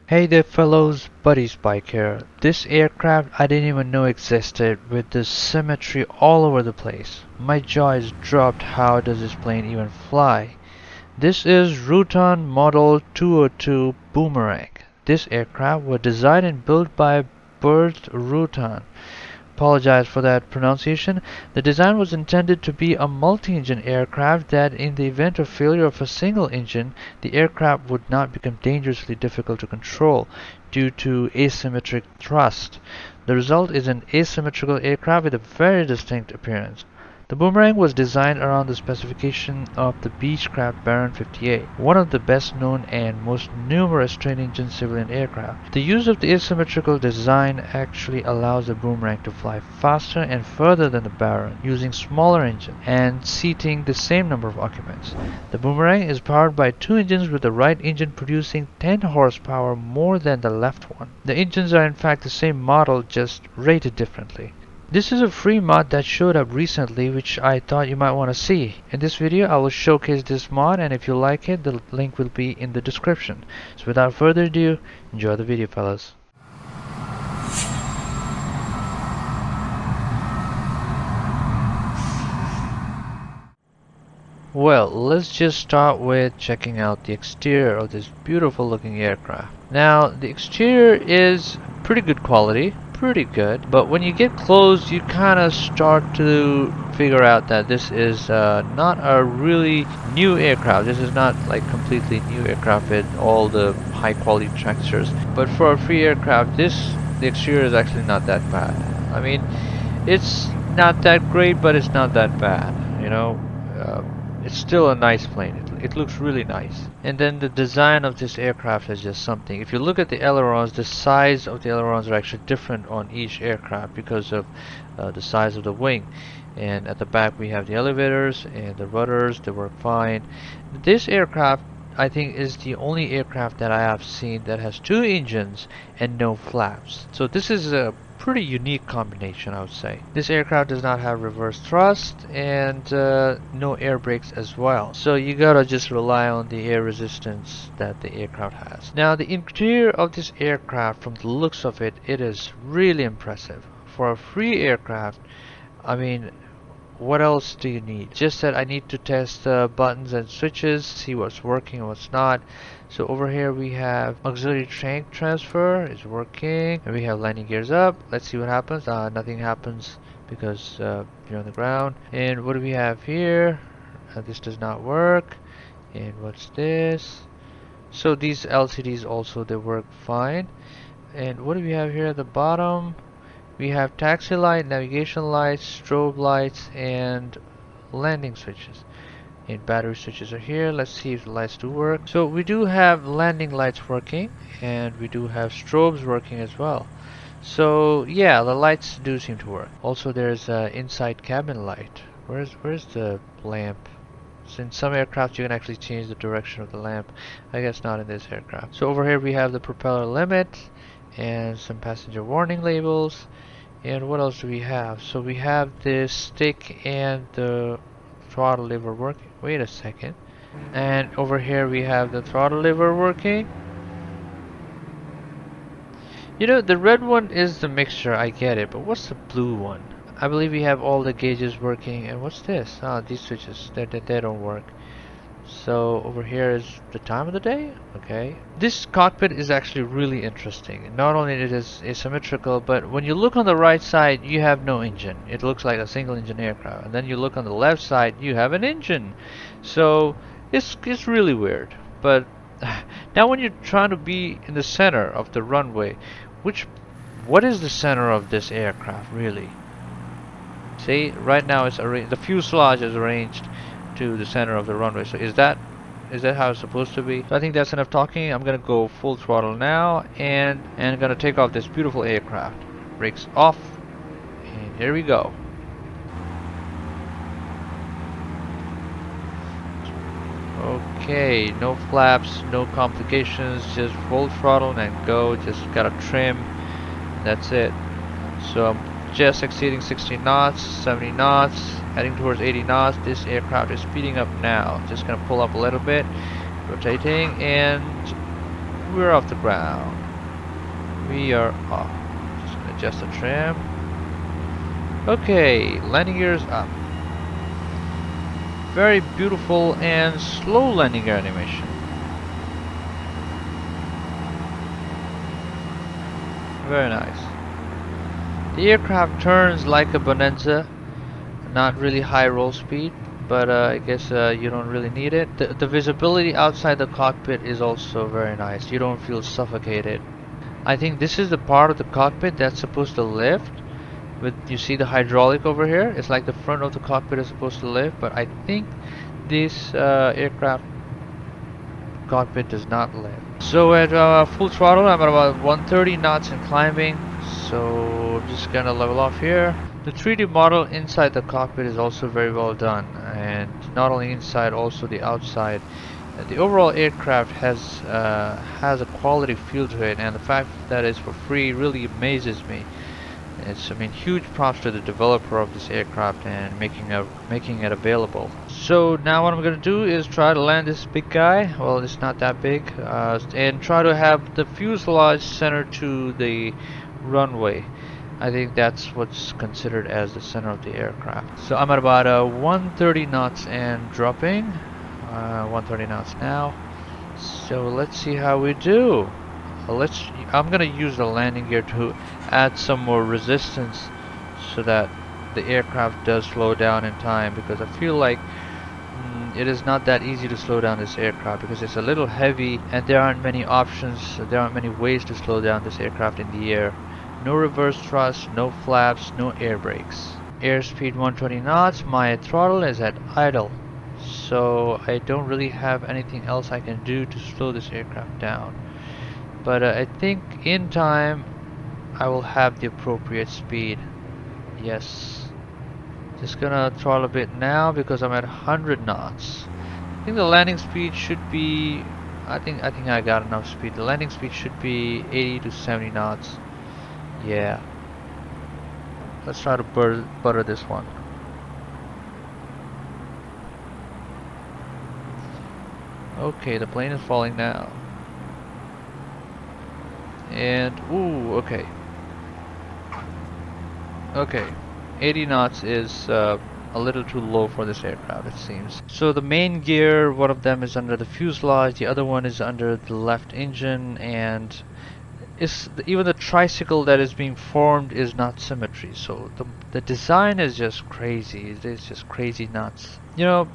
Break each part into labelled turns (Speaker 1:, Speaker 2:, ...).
Speaker 1: Hey there fellows, Buddy Spike here. This aircraft I didn't even know existed with the symmetry all over the place. My jaw is dropped, how does this plane even fly? This is Rutan Model 202 Boomerang. This aircraft was designed and built by Bert Rutan. Apologize for that pronunciation. The design was intended to be a multi-engine aircraft that in the event of failure of a single engine, the aircraft would not become dangerously difficult to control due to asymmetric thrust. The result is an asymmetrical aircraft with a very distinct appearance. The Boomerang was designed around the specification of the Beechcraft Baron 58, one of the best known and most numerous twin-engine civilian aircraft. The use of the asymmetrical design actually allows the Boomerang to fly faster and further than the Baron, using smaller engines and seating the same number of occupants. The Boomerang is powered by two engines, with the right engine producing 10 horsepower more than the left one. The engines are in fact the same model, just rated differently. This is a free mod that showed up recently, which I thought you might want to see. In this video I will showcase this mod, and if you like it, the link will be in the description. So without further ado, enjoy the video fellas. Well, let's just start with checking out the exterior of this beautiful looking aircraft. Now, the exterior is pretty good quality, pretty good, but when you get close you kind of start to figure out that this is not a really new aircraft. This is not like completely new aircraft with all the high quality textures, but for a free aircraft the exterior is actually not that bad. I mean, it's not that great, but it's not that bad, you know. It's still a nice plane. It looks really nice. And then the design of this aircraft is just something. If you look at the ailerons, the size of the ailerons are actually different on each aircraft because of the size of the wing. And at the back we have the elevators and the rudders. They work fine. This aircraft, I think, is the only aircraft that I have seen that has two engines and no flaps. So this is a pretty unique combination, I would say. This aircraft does not have reverse thrust and no air brakes as well. So you gotta just rely on the air resistance that the aircraft has. Now the interior of this aircraft, from the looks of it, it is really impressive. For a free aircraft, I mean, what else do you need? Just that I need to test the buttons and switches, see what's working and what's not. So over here we have auxiliary tank transfer is working, and we have landing gears up. Let's see what happens. Nothing happens because you're on the ground. And what do we have here? This does not work. And what's this? So these LCDs also, they work fine. And what do we have here at the bottom? We have taxi light, navigation lights, strobe lights, and landing switches. And battery switches are here. Let's see if the lights do work. So we do have landing lights working, and we do have strobes working as well. So yeah, the lights do seem to work. Also, there's inside cabin light. Where's the lamp? So in some aircraft you can actually change the direction of the lamp. I guess not in this aircraft. So over here we have the propeller limit and some passenger warning labels. And what else do we have? So we have this stick and the throttle lever working. Wait a second. And over here we have the throttle lever working. You know, the red one is the mixture, I get it, but what's the blue one? I believe we have all the gauges working. And what's this? Ah, these switches, they don't work. So over here is the time of the day. Okay, this cockpit is actually really interesting. Not only it is asymmetrical, but when you look on the right side you have no engine. It looks like a single engine aircraft, and then you look on the left side you have an engine. So it's really weird. But now when you're trying to be in the center of the runway, what is the center of this aircraft really? See, right now it's arranged, the fuselage is arranged to the center of the runway. So is that how it's supposed to be? So I think that's enough talking. I'm gonna go full throttle now, and gonna take off this beautiful aircraft. Brakes off, and here we go. Okay, no flaps, no complications, just full throttle and go. Just gotta trim, that's it. So I'm just exceeding 60 knots, 70 knots, heading towards 80 knots. This aircraft is speeding up now. Just gonna pull up a little bit, rotating, and we're off the ground. We are off. Just gonna adjust the trim. Okay, landing gears up. Very beautiful and slow landing gear animation. Very nice. The aircraft turns like a bonanza. Not really high roll speed, but I guess you don't really need it. The visibility outside the cockpit is also very nice. You don't feel suffocated. I think this is the part of the cockpit that's supposed to lift. But you see the hydraulic over here? It's like the front of the cockpit is supposed to lift, but I think this aircraft cockpit does not lift. So at full throttle, I'm at about 130 knots and climbing. So I'm just gonna level off here. The 3D model inside the cockpit is also very well done, and not only inside, also the outside. The overall aircraft has a quality feel to it, and the fact that it's for free really amazes me. I mean, huge props to the developer of this aircraft and making it available. So now what I'm gonna do is try to land this big guy. Well, it's not that big, and try to have the fuselage centered to the runway. I think that's what's considered as the center of the aircraft. So I'm at about 130 knots and dropping. 130 knots now. So let's see how we do. I'm gonna use the landing gear to add some more resistance so that the aircraft does slow down in time, because I feel like it is not that easy to slow down this aircraft because it's a little heavy and there aren't many options, there aren't many ways to slow down this aircraft in the air. No reverse thrust, no flaps, no air brakes. Airspeed 120 knots, my throttle is at idle, so I don't really have anything else I can do to slow this aircraft down. But I think in time I will have the appropriate speed. Yes. Just gonna throttle a bit now because I'm at 100 knots. I think the landing speed should be, I think I got enough speed. The landing speed should be 80 to 70 knots. Yeah. Let's try to butter this one. Okay, the plane is falling now. And ooh, okay. Okay, 80 knots is a little too low for this aircraft, it seems. So the main gear, one of them is under the fuselage, the other one is under the left engine, and even the tricycle that is being formed is not symmetry. So the design is just crazy. It's just crazy nuts. You know,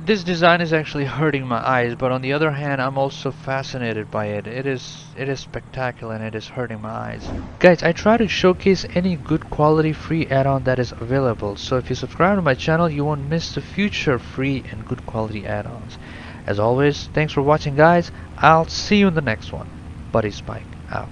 Speaker 1: this design is actually hurting my eyes, but on the other hand, I'm also fascinated by it. It is spectacular and it is hurting my eyes. Guys, I try to showcase any good quality free add-on that is available, so if you subscribe to my channel, you won't miss the future free and good quality add-ons. As always, thanks for watching, guys. I'll see you in the next one. Buddy Spike out.